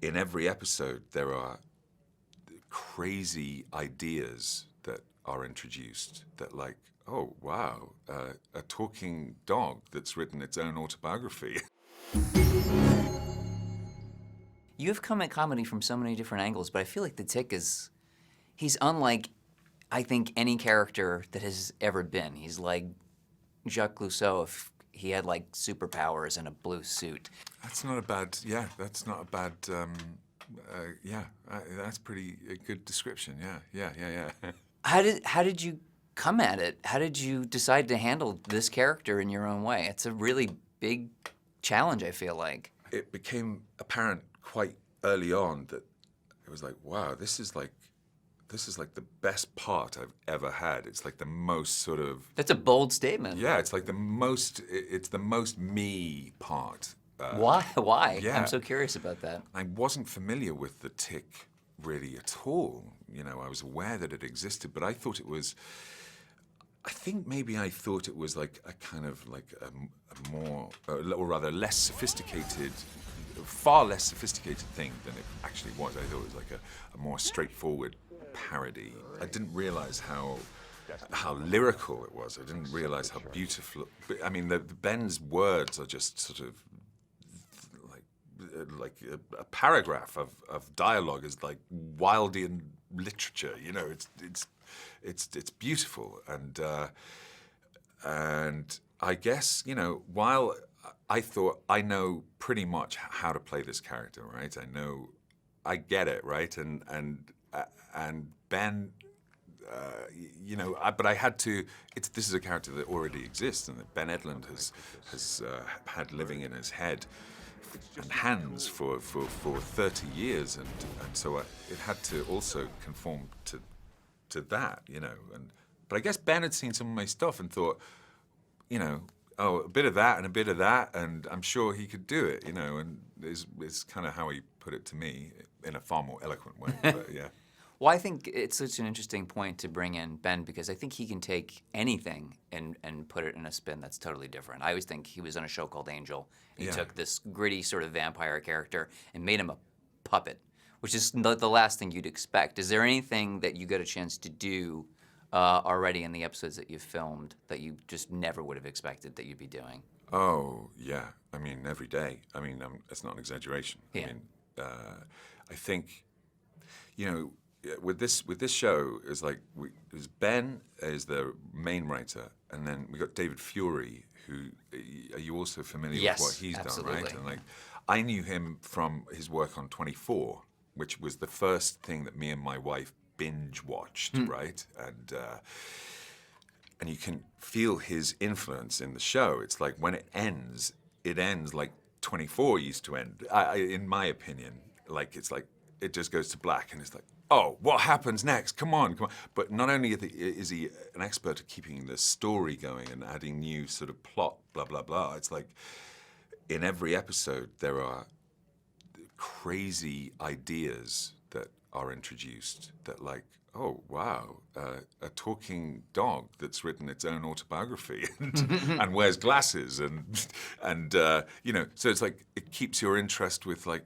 in every episode, there are crazy ideas that are introduced that like, oh, wow, a talking dog that's written its own autobiography. You've come at comedy from so many different angles, but I feel like the Tick he's unlike, I think, any character that has ever been. He's like Jacques Clouseau if he had like superpowers and a blue suit. That's not a bad, yeah, that's not a bad, yeah, that's pretty a good description, yeah. How did you come at it? How did you decide to handle this character in your own way? It's a really big challenge, I feel like. It became apparent quite early on that it was like, wow, this is like the best part I've ever had. It's like the most sort of... That's a bold statement. Yeah, it's like it's the most me part. Why? Why? Yeah. I'm so curious about that. I wasn't familiar with the Tick really at all. You know, I was aware that it existed, but I thought it was, I think maybe I thought it was like a kind of like a more, or rather less sophisticated, far less sophisticated thing than it actually was. I thought it was like a more straightforward parody. I didn't realize how lyrical it was. I didn't realize how beautiful. I mean, Ben's words are just sort of like a paragraph of dialogue is like Wildean literature. You know, it's beautiful, and I guess, you know, while I thought I know pretty much how to play this character, right? I get it, right? And Ben, you know, but I had to. This is a character that already exists, and that Ben Edlund has had living in his head and hands for 30 years, and so it had to also conform to that, you know. But I guess Ben had seen some of my stuff and thought, you know, oh, a bit of that and a bit of that, and I'm sure he could do it, you know. And it's kind of how he put it to me in a far more eloquent way. But yeah. Well, I think it's such an interesting point to bring in Ben, because I think he can take anything and put it in a spin that's totally different. I always think he was on a show called Angel. He took this gritty sort of vampire character and made him a puppet, which is the last thing you'd expect. Is there anything that you got a chance to do already in the episodes that you've filmed that you just never would have expected that you'd be doing? Oh, yeah. I mean, every day. I mean, it's not an exaggeration. Yeah. I mean, I think, you know, with this show, is like Ben is the main writer, and then we got David Fury, who are you also familiar with what he's absolutely. done, right? And like, I knew him from his work on 24, which was the first thing that me and my wife binge watched, right? And you can feel his influence in the show. It's like when it ends like 24 used to end. In my opinion, like it's like it just goes to black, and it's like, oh, what happens next? Come on. But not only is he an expert at keeping the story going and adding new sort of plot, blah, blah, blah. It's like in every episode, there are crazy ideas that are introduced that like, oh, wow, a talking dog that's written its own autobiography and wears glasses and you know, so it's like it keeps your interest with like,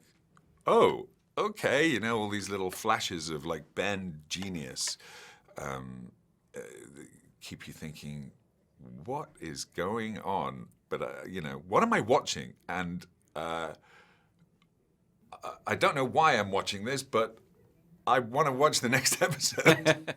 oh, okay, you know, all these little flashes of like Ben genius keep you thinking, what is going on? But you know, what am I watching? And I don't know why I'm watching this, but I want to watch the next episode.